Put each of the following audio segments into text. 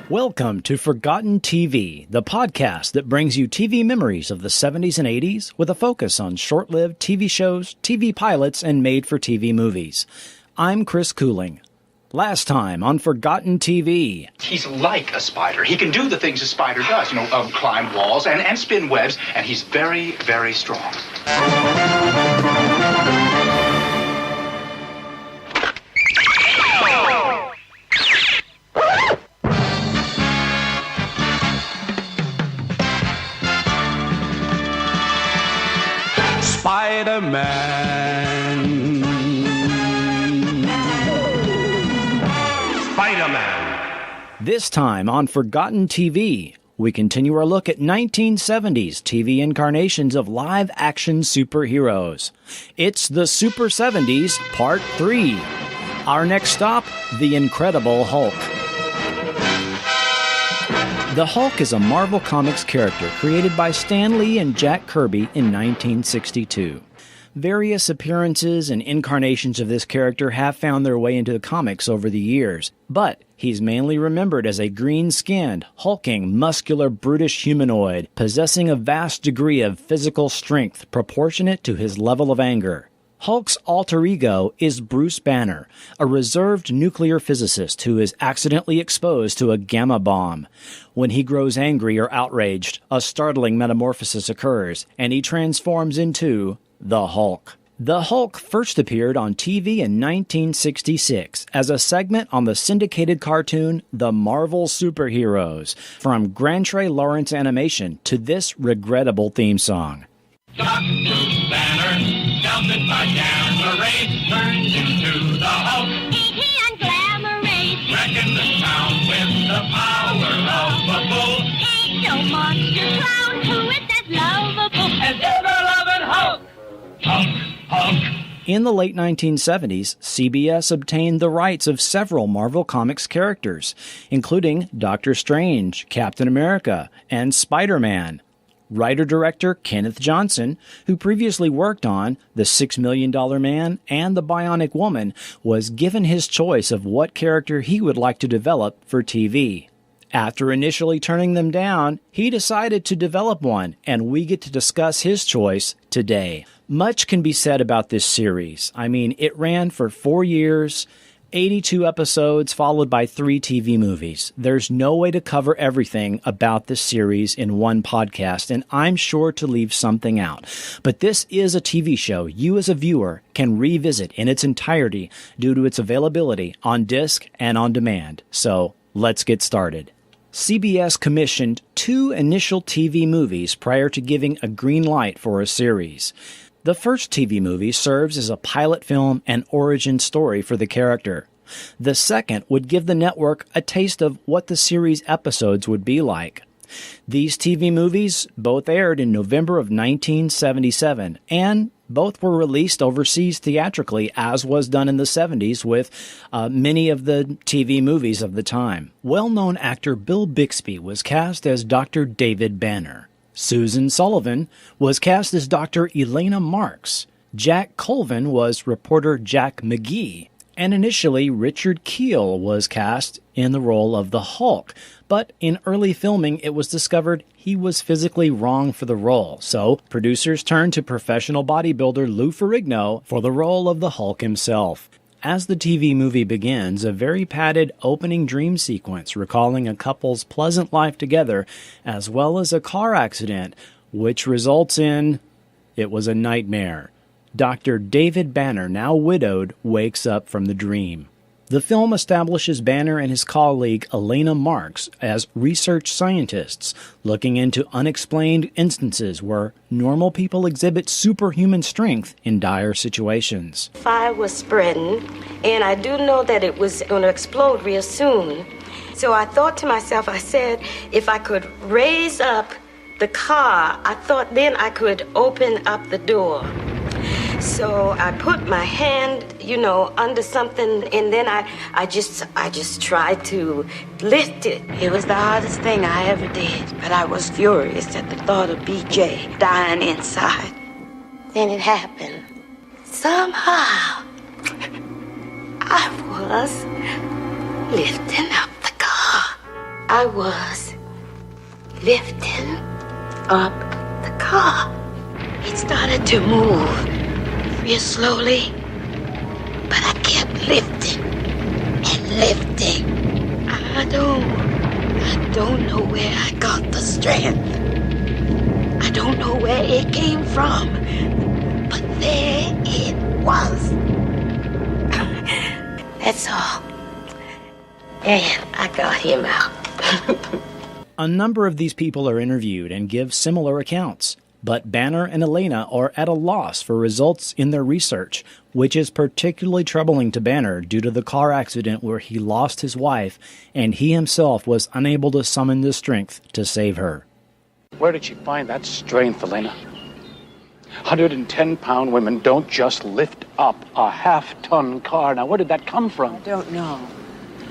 Welcome to Forgotten TV, the podcast that brings you TV memories of the 70s and 80s with a focus on short-lived TV shows, TV pilots, and made-for-TV movies. I'm Chris Cooling. Last time on Forgotten TV. He's like a spider. He can do the things a spider does, climb walls and spin webs, and he's very, very strong. Spider-Man. Spider-Man. This time on Forgotten TV, we continue our look at 1970s TV incarnations of live-action superheroes. It's the Super 70s, Part 3. Our next stop, The Incredible Hulk. The Hulk is a Marvel Comics character created by Stan Lee and Jack Kirby in 1962. Various appearances and incarnations of this character have found their way into the comics over the years, but he's mainly remembered as a green-skinned, hulking, muscular, brutish humanoid, possessing a vast degree of physical strength proportionate to his level of anger. Hulk's alter ego is Bruce Banner, a reserved nuclear physicist who is accidentally exposed to a gamma bomb. When he grows angry or outraged, a startling metamorphosis occurs, and he transforms into the Hulk. The Hulk first appeared on TV in 1966 as a segment on the syndicated cartoon The Marvel Superheroes, from Grantrey Lawrence Animation to this regrettable theme song. Dr. Banner, doubted by gamma rays, turns into the Hulk. He and glamour rays. Reckon the town with the power of a bull. Ain't no monster clown who is as lovable As ever-loving Hulk. Hulk, Hulk. In the late 1970s, CBS obtained the rights of several Marvel Comics characters, including Doctor Strange, Captain America, and Spider-Man. Writer-director Kenneth Johnson, who previously worked on The $6 Million Man and The Bionic Woman, was given his choice of what character he would like to develop for TV. After initially turning them down, he decided to develop one, and we get to discuss his choice today. Much can be said about this series. It ran for 4 years, 82 episodes, followed by 3 TV movies. There's no way to cover everything about this series in one podcast, and I'm sure to leave something out. But this is a TV show you as a viewer can revisit in its entirety due to its availability on disc and on demand. So let's get started. CBS commissioned 2 initial TV movies prior to giving a green light for a series. The first TV movie serves as a pilot film and origin story for the character. The second would give the network a taste of what the series episodes would be like. These TV movies both aired in November of 1977, and both were released overseas theatrically, as was done in the 70s with many of the TV movies of the time. Well-known actor Bill Bixby was cast as Dr. David Banner. Susan Sullivan was cast as Dr. Elena Marks. Jack Colvin was reporter Jack McGee. And initially, Richard Kiel was cast in the role of the Hulk. But in early filming, it was discovered he was physically wrong for the role. So producers turned to professional bodybuilder Lou Ferrigno for the role of the Hulk himself. As the TV movie begins, a very padded opening dream sequence recalling a couple's pleasant life together, as well as a car accident, which results in, it was a nightmare. Dr. David Banner, now widowed, wakes up from the dream. The film establishes Banner and his colleague Elena Marks as research scientists, looking into unexplained instances where normal people exhibit superhuman strength in dire situations. Fire was spreading, and I do know that it was going to explode real soon. So I thought to myself, I said, if I could raise up the car, I thought then I could open up the door. So I put my hand, under something, and then I just tried to lift it. It was the hardest thing I ever did, but I was furious at the thought of BJ dying inside. Then it happened. Somehow, I was lifting up the car. I was lifting up the car. It started to move real slowly, but I kept lifting and lifting. I don't know where I got the strength. I don't know where it came from, but there it was. That's all. And I got him out. A number of these people are interviewed and give similar accounts, but Banner and Elena are at a loss for results in their research, which is particularly troubling to Banner due to the car accident where he lost his wife and he himself was unable to summon the strength to save her. Where did she find that strength, Elena? 110-pound women don't just lift up a half-ton car. Now, where did that come from? I don't know.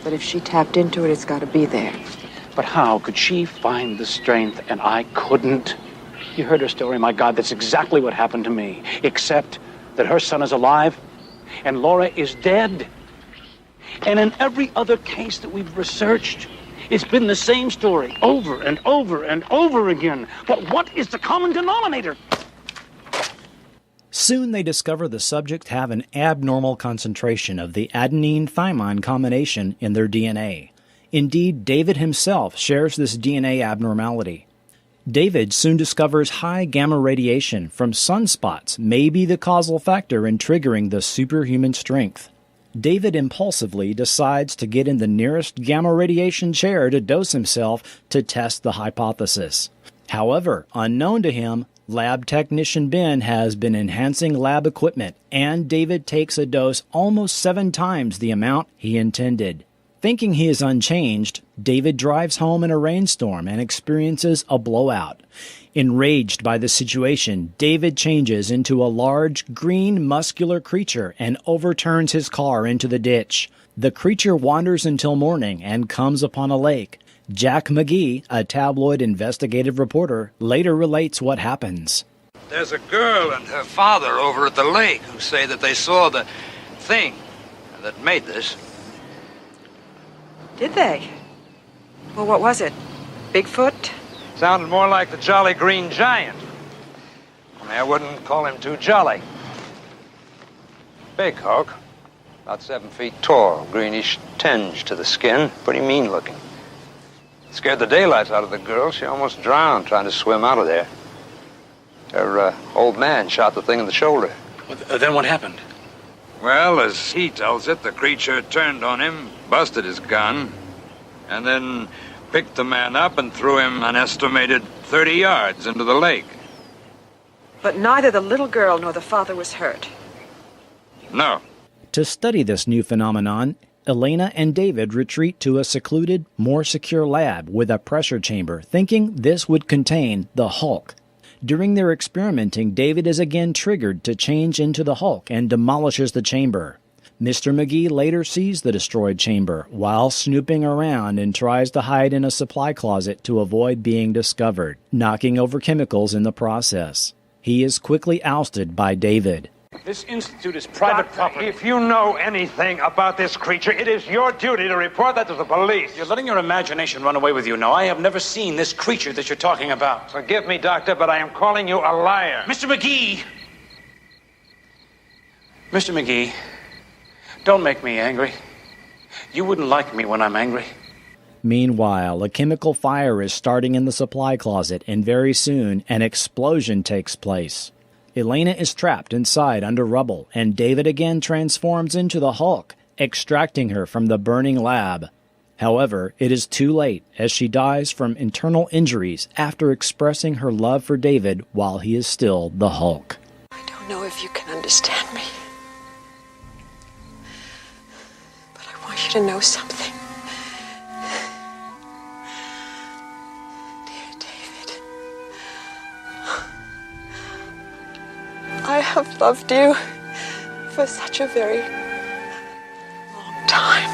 But if she tapped into it, it's got to be there. But how could she find the strength and I couldn't? You heard her story. My God, that's exactly what happened to me. Except that her son is alive and Laura is dead. And in every other case that we've researched, it's been the same story over and over and over again. But what is the common denominator? Soon they discover the subjects have an abnormal concentration of the adenine-thymine combination in their DNA. Indeed, David himself shares this DNA abnormality. David soon discovers high gamma radiation from sunspots may be the causal factor in triggering the superhuman strength. David impulsively decides to get in the nearest gamma radiation chair to dose himself to test the hypothesis. However, unknown to him, lab technician Ben has been enhancing lab equipment, and David takes a dose almost 7 times the amount he intended. Thinking he is unchanged, David drives home in a rainstorm and experiences a blowout. Enraged by the situation, David changes into a large, green, muscular creature and overturns his car into the ditch. The creature wanders until morning and comes upon a lake. Jack McGee, a tabloid investigative reporter, later relates what happens. There's a girl and her father over at the lake who say that they saw the thing that made this. Did they? Well, what was it? Bigfoot? Sounded more like the Jolly Green Giant. Only I wouldn't call him too jolly. Big Hulk, about 7 feet tall, greenish tinge to the skin, pretty mean looking. Scared the daylights out of the girl. She almost drowned trying to swim out of there. Her old man shot the thing in the shoulder. Well, then what happened? Well, as he tells it, the creature turned on him, busted his gun, and then picked the man up and threw him an estimated 30 yards into the lake. But neither the little girl nor the father was hurt. No. To study this new phenomenon, Elena and David retreat to a secluded, more secure lab with a pressure chamber, thinking this would contain the Hulk. During their experimenting, David is again triggered to change into the Hulk and demolishes the chamber. Mr. McGee later sees the destroyed chamber while snooping around and tries to hide in a supply closet to avoid being discovered, knocking over chemicals in the process. He is quickly ousted by David. This institute is private property. If you know anything about this creature, it is your duty to report that to the police. You're letting your imagination run away with you now. I have never seen this creature that you're talking about. Forgive me, Doctor, but I am calling you a liar. Mr. McGee! Mr. McGee, don't make me angry. You wouldn't like me when I'm angry. Meanwhile, a chemical fire is starting in the supply closet, and very soon an explosion takes place. Elena is trapped inside under rubble, and David again transforms into the Hulk, extracting her from the burning lab. However, it is too late, as she dies from internal injuries after expressing her love for David while he is still the Hulk. I don't know if you can understand me. But I want you to know something. Dear David, I have loved you for such a very long time.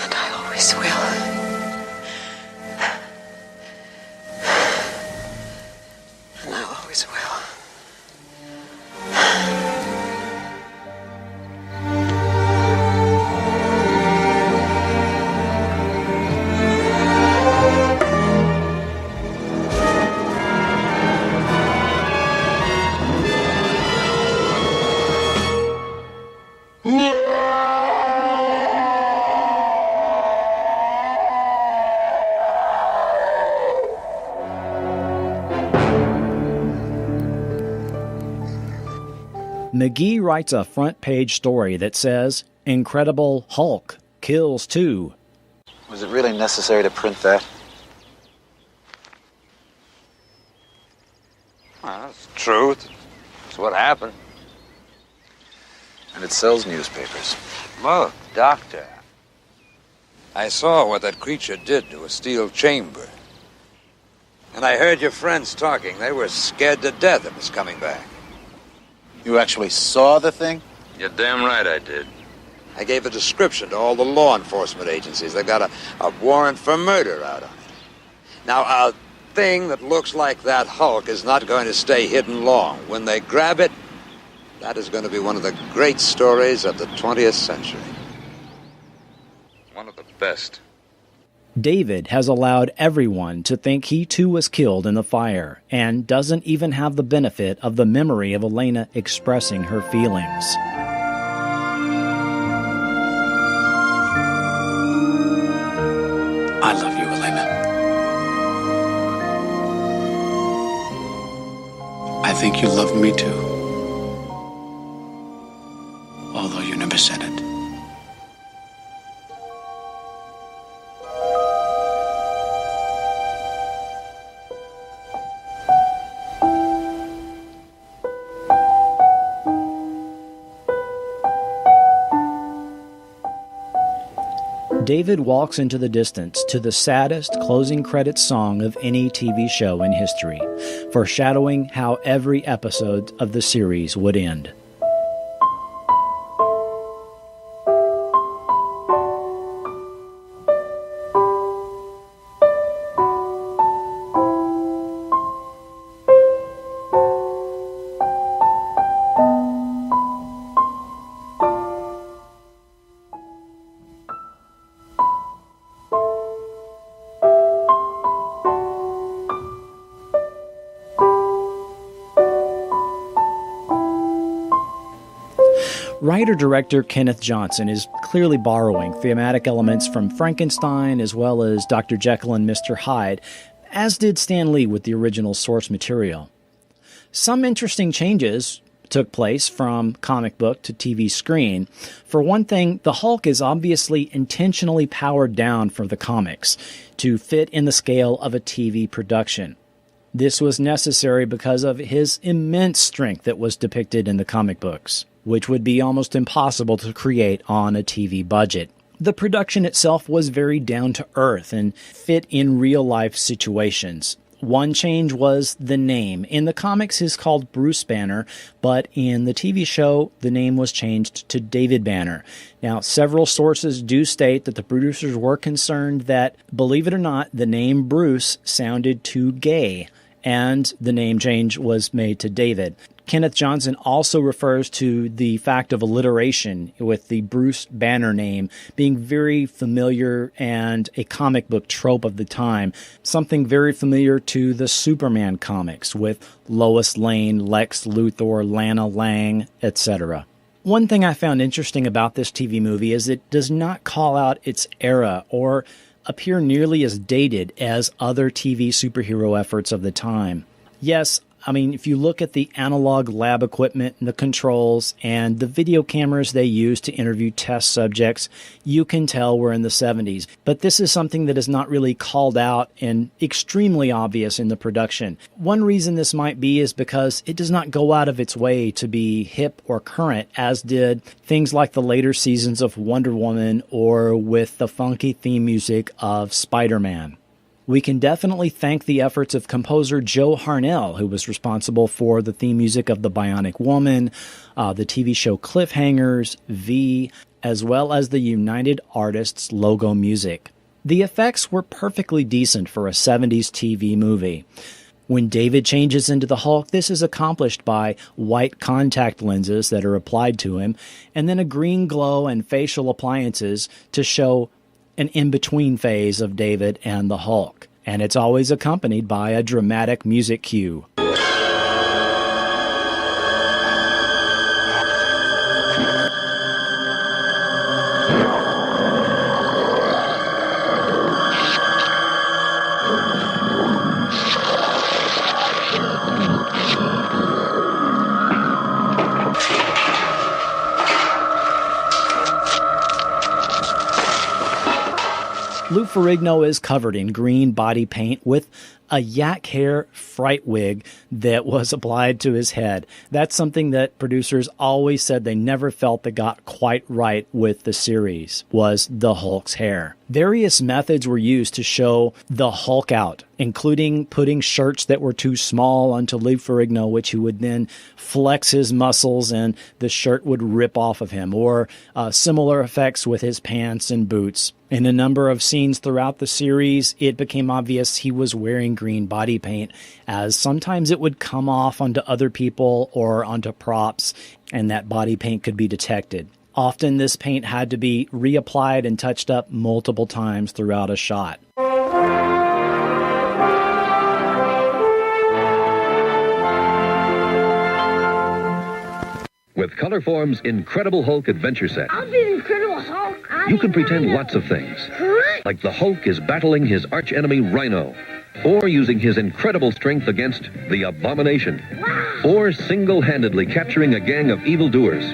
And I always will. And I always will. McGee writes a front-page story that says, Incredible Hulk kills 2. Was it really necessary to print that? Well, it's the truth. It's what happened. And it sells newspapers. Look, Doctor. I saw what that creature did to a steel chamber. And I heard your friends talking. They were scared to death it was coming back. You actually saw the thing? You're damn right I did. I gave a description to all the law enforcement agencies. They got a warrant for murder out on it. Now, a thing that looks like that Hulk is not going to stay hidden long. When they grab it, that is going to be one of the great stories of the 20th century. One of the best. David has allowed everyone to think he too was killed in the fire and doesn't even have the benefit of the memory of Elena expressing her feelings. I love you, Elena. I think you love me too. Although you never said it. David walks into the distance to the saddest closing credits song of any TV show in history, foreshadowing how every episode of the series would end. Writer-director Kenneth Johnson is clearly borrowing thematic elements from Frankenstein as well as Dr. Jekyll and Mr. Hyde, as did Stan Lee with the original source material. Some interesting changes took place from comic book to TV screen. For one thing, the Hulk is obviously intentionally powered down for the comics to fit in the scale of a TV production. This was necessary because of his immense strength that was depicted in the comic books, which would be almost impossible to create on a TV budget. The production itself was very down to earth and fit in real-life situations. One change was the name. In the comics, he's called Bruce Banner, but in the TV show, the name was changed to David Banner. Now, several sources do state that the producers were concerned that, believe it or not, the name Bruce sounded too gay, and the name change was made to David. Kenneth Johnson also refers to the fact of alliteration, with the Bruce Banner name being very familiar and a comic book trope of the time, something very familiar to the Superman comics with Lois Lane, Lex Luthor, Lana Lang, etc. One thing I found interesting about this TV movie is it does not call out its era or appear nearly as dated as other TV superhero efforts of the time. Yes, I mean, if you look at the analog lab equipment and the controls and the video cameras they use to interview test subjects, you can tell we're in the 70s. But this is something that is not really called out and extremely obvious in the production. One reason this might be is because it does not go out of its way to be hip or current, as did things like the later seasons of Wonder Woman or with the funky theme music of Spider-Man. We can definitely thank the efforts of composer Joe Harnell, who was responsible for the theme music of The Bionic Woman, the TV show Cliffhangers, V, as well as the United Artists logo music. The effects were perfectly decent for a 70s TV movie. When David changes into the Hulk, this is accomplished by white contact lenses that are applied to him, and then a green glow and facial appliances to show an in-between phase of David and the Hulk. And it's always accompanied by a dramatic music cue. Lou Ferrigno is covered in green body paint with a yak hair fright wig that was applied to his head. That's something that producers always said they never felt that got quite right with the series, was the Hulk's hair. Various methods were used to show the Hulk out, including putting shirts that were too small onto Lou Ferrigno, which he would then flex his muscles and the shirt would rip off of him, or similar effects with his pants and boots. In a number of scenes throughout the series, it became obvious he was wearing green body paint, as sometimes it would come off onto other people or onto props, and that body paint could be detected. Often this paint had to be reapplied and touched up multiple times throughout a shot. With Colorform's Incredible Hulk Adventure Set, I'll be the Incredible Hulk. you can pretend lots of things. Like the Hulk is battling his archenemy Rhino, or using his incredible strength against the Abomination, or single-handedly capturing a gang of evildoers.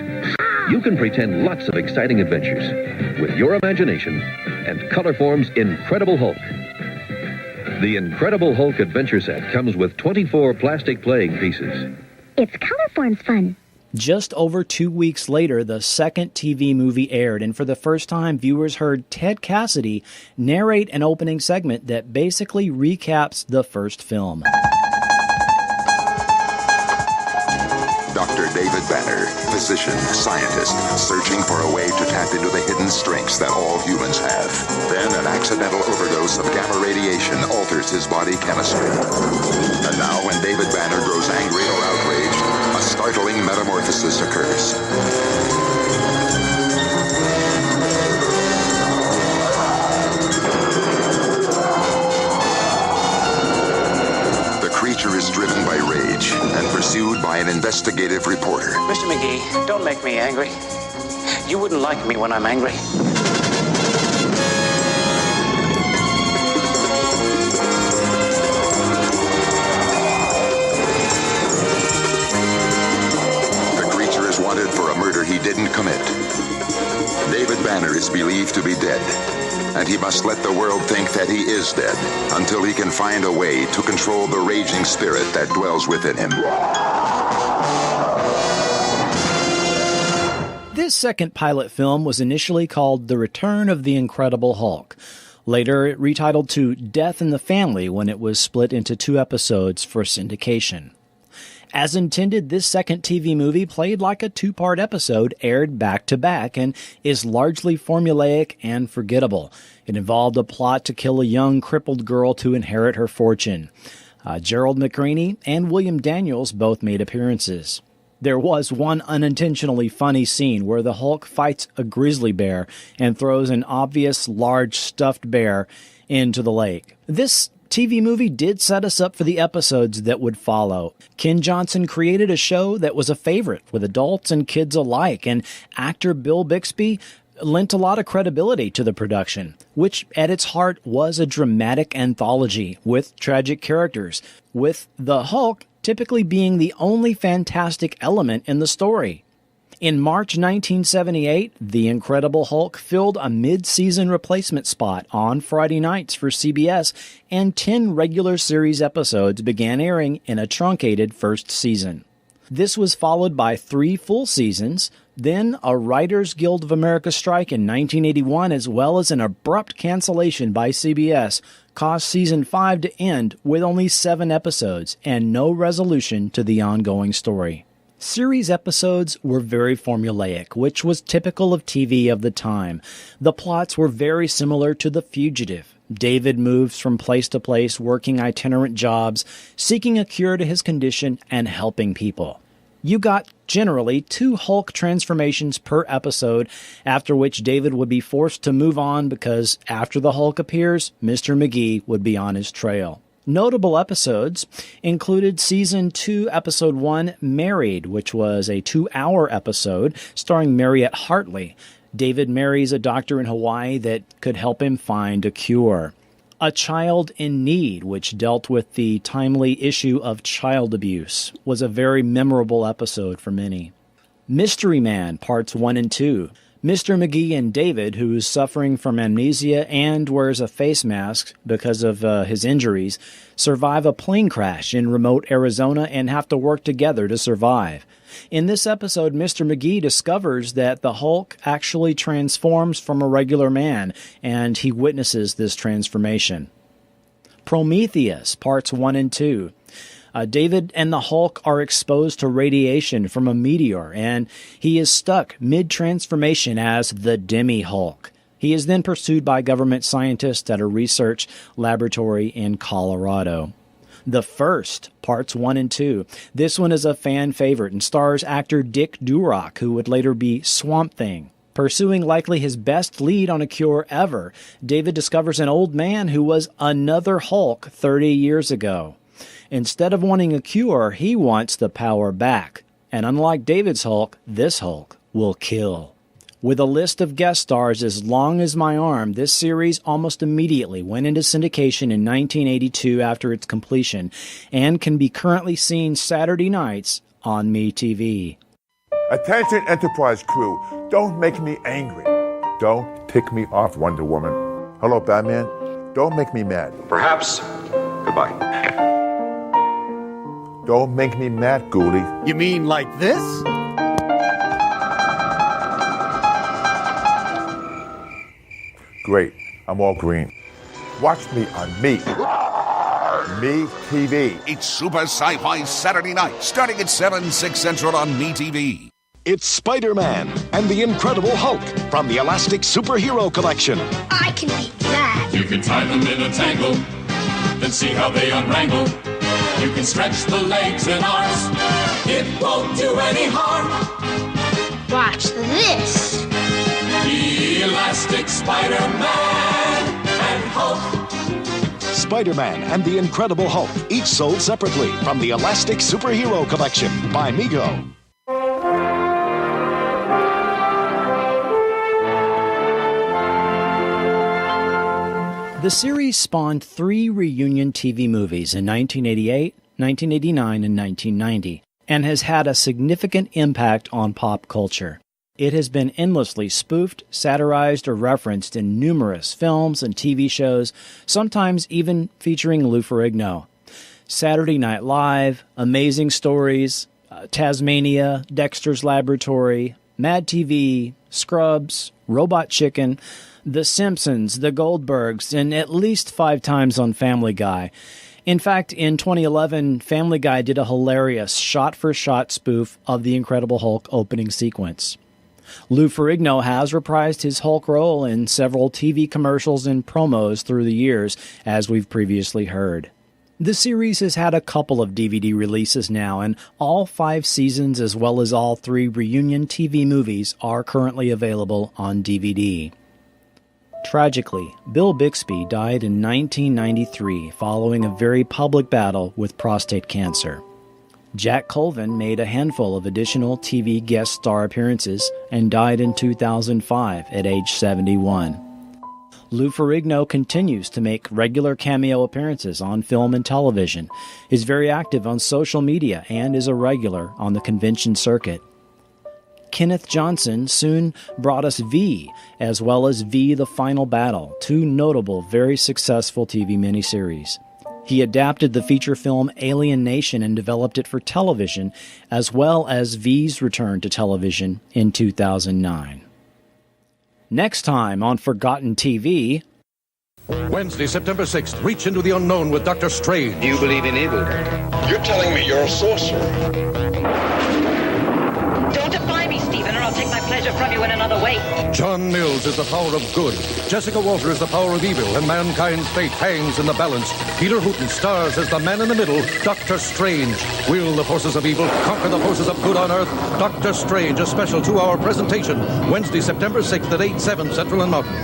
You can pretend lots of exciting adventures with your imagination and Colorform's Incredible Hulk. The Incredible Hulk Adventure Set comes with 24 plastic playing pieces. It's Colorform's fun. Just over 2 weeks later, the second TV movie aired, and for the first time, viewers heard Ted Cassidy narrate an opening segment that basically recaps the first film. Dr. David Banner, physician, scientist, searching for a way to tap into the hidden strengths that all humans have. Then an accidental overdose of gamma radiation alters his body chemistry. And now when David Banner grows angry or outraged, a startling metamorphosis occurs. The creature is driven by rage and pursued by an investigative reporter. Mr. McGee, don't make me angry. You wouldn't like me when I'm angry. Wanted for a murder he didn't commit. David Banner is believed to be dead, and he must let the world think that he is dead until he can find a way to control the raging spirit that dwells within him. This second pilot film was initially called The Return of the Incredible Hulk. Later, it retitled to Death in the Family when it was split into 2 episodes for syndication. As intended, this second TV movie played like a 2-part episode aired back-to-back and is largely formulaic and forgettable. It involved a plot to kill a young crippled girl to inherit her fortune. Gerald McRaney and William Daniels both made appearances. There was one unintentionally funny scene where the Hulk fights a grizzly bear and throws an obvious large stuffed bear into the lake. This TV movie did set us up for the episodes that would follow. Ken Johnson created a show that was a favorite with adults and kids alike, and actor Bill Bixby lent a lot of credibility to the production, which at its heart was a dramatic anthology with tragic characters, with the Hulk typically being the only fantastic element in the story. In March 1978, The Incredible Hulk filled a mid-season replacement spot on Friday nights for CBS, and 10 regular series episodes began airing in a truncated first season. This was followed by 3 full seasons, then a Writers Guild of America strike in 1981, as well as an abrupt cancellation by CBS, caused Season 5 to end with only 7 episodes and no resolution to the ongoing story. Series episodes were very formulaic, which was typical of TV of the time. The plots were very similar to The Fugitive. David moves from place to place, working itinerant jobs, seeking a cure to his condition, and helping people. You got generally 2 Hulk transformations per episode, after which David would be forced to move on because after the Hulk appears, Mr. McGee would be on his trail. Notable episodes included Season 2, Episode 1, Married, which was a 2-hour episode starring Mariette Hartley. David marries a doctor in Hawaii that could help him find a cure. A Child in Need, which dealt with the timely issue of child abuse, was a very memorable episode for many. Mystery Man, Parts 1 and 2. Mr. McGee and David, who is suffering from amnesia and wears a face mask because of his injuries, survive a plane crash in remote Arizona and have to work together to survive. In this episode, Mr. McGee discovers that the Hulk actually transforms from a regular man, and he witnesses this transformation. Prometheus, Parts 1 and 2. David and the Hulk are exposed to radiation from a meteor, and he is stuck mid-transformation as the Demi-Hulk. He is then pursued by government scientists at a research laboratory in Colorado. The First, Parts 1 and 2. This one is a fan favorite and stars actor Dick Durock, who would later be Swamp Thing. Pursuing likely his best lead on a cure ever, David discovers an old man who was another Hulk 30 years ago. Instead of wanting a cure, he wants the power back. And unlike David's Hulk, this Hulk will kill. With a list of guest stars as long as my arm, this series almost immediately went into syndication in 1982 after its completion, and can be currently seen Saturday nights on MeTV. Attention Enterprise crew, don't make me angry. Don't tick me off, Wonder Woman. Hello, Batman. Don't make me mad. Perhaps. Goodbye. Don't make me mad, Ghoulie. You mean like this? Great. I'm all green. Watch me on Me TV. It's Super Sci-Fi Saturday night, starting at 7, 6 Central on MeTV. It's Spider-Man and the Incredible Hulk from the Elastic Superhero Collection. I can beat that. You can tie them in a tangle, then see how they unwrangle. You can stretch the legs and arms. It won't do any harm. Watch this. Elastic Spider-Man and Hulk. Spider-Man and the Incredible Hulk, each sold separately from the Elastic Superhero Collection by Mego. The series spawned 3 reunion TV movies in 1988, 1989, and 1990, and has had a significant impact on pop culture. It has been endlessly spoofed, satirized, or referenced in numerous films and TV shows, sometimes even featuring Lou Ferrigno. Saturday Night Live, Amazing Stories, Tasmania, Dexter's Laboratory, Mad TV, Scrubs, Robot Chicken, The Simpsons, The Goldbergs, and at least 5 times on Family Guy. In fact, in 2011, Family Guy did a hilarious shot-for-shot spoof of the Incredible Hulk opening sequence. Lou Ferrigno has reprised his Hulk role in several TV commercials and promos through the years, as we've previously heard. The series has had a couple of DVD releases now, and all 5 seasons as well as all 3 reunion TV movies are currently available on DVD. Tragically, Bill Bixby died in 1993 following a very public battle with prostate cancer. Jack Colvin made a handful of additional TV guest star appearances and died in 2005 at age 71. Lou Ferrigno continues to make regular cameo appearances on film and television, is very active on social media, and is a regular on the convention circuit. Kenneth Johnson soon brought us V, as well as V the Final Battle, 2 notable, very successful TV miniseries. He adapted the feature film Alien Nation and developed it for television, as well as V's return to television in 2009. Next time on Forgotten TV... Wednesday, September 6th, reach into the unknown with Dr. Strange. Do you believe in evil? You're telling me you're a sorcerer. Don't defy me, Stephen, or I'll take my pleasure from you in another way. John Mills is the power of good. Jessica Walter is the power of evil, and mankind's fate hangs in the balance. Peter Hooton stars as the man in the middle, Dr. Strange. Will the forces of evil conquer the forces of good on Earth? Dr. Strange, a special 2-hour presentation, Wednesday, September 6th at 8, 7 Central and Mountain.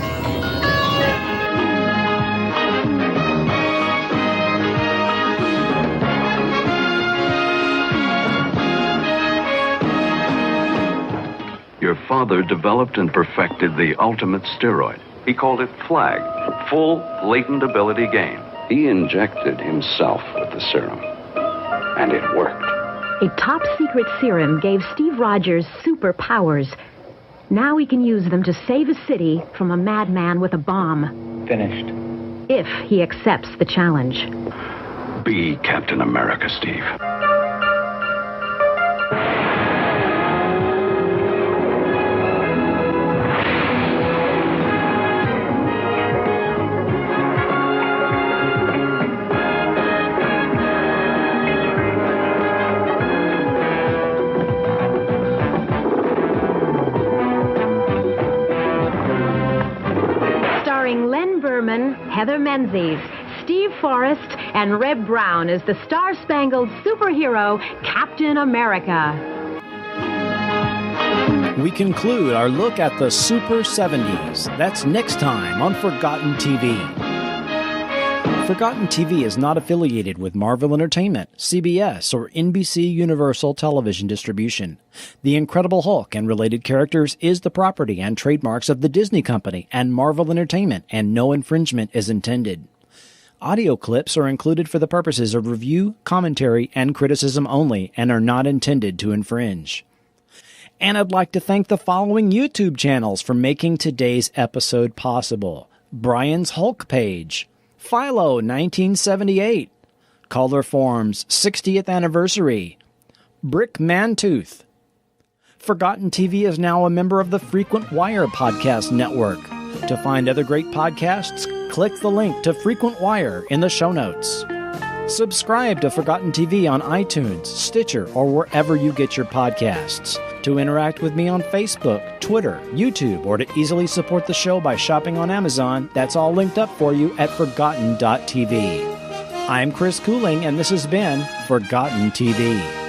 Your father developed and perfected the ultimate steroid. He called it FLAG, full latent ability gain. He injected himself with the serum, and it worked. A top-secret serum gave Steve Rogers superpowers. Now he can use them to save a city from a madman with a bomb. Finished. If he accepts the challenge. Be Captain America, Steve. Heather Menzies, Steve Forrest, and Reb Brown as the star-spangled superhero Captain America. We conclude our look at the Super 70s. That's next time on Forgotten TV. Forgotten TV is not affiliated with Marvel Entertainment, CBS, or NBC Universal Television Distribution. The Incredible Hulk and related characters is the property and trademarks of the Disney Company and Marvel Entertainment, and no infringement is intended. Audio clips are included for the purposes of review, commentary, and criticism only and are not intended to infringe. And I'd like to thank the following YouTube channels for making today's episode possible. Brian's Hulk page, Philo 1978, Color Form's 60th anniversary, Brick Mantooth. Forgotten TV is now a member of the Frequent Wire Podcast Network. To find other great podcasts, click the link to Frequent Wire in the show notes. Subscribe to Forgotten TV on iTunes, Stitcher, or wherever you get your podcasts. To interact with me on Facebook, Twitter, YouTube, or to easily support the show by shopping on Amazon, that's all linked up for you at Forgotten.tv. I'm Chris Cooling, and this has been Forgotten TV.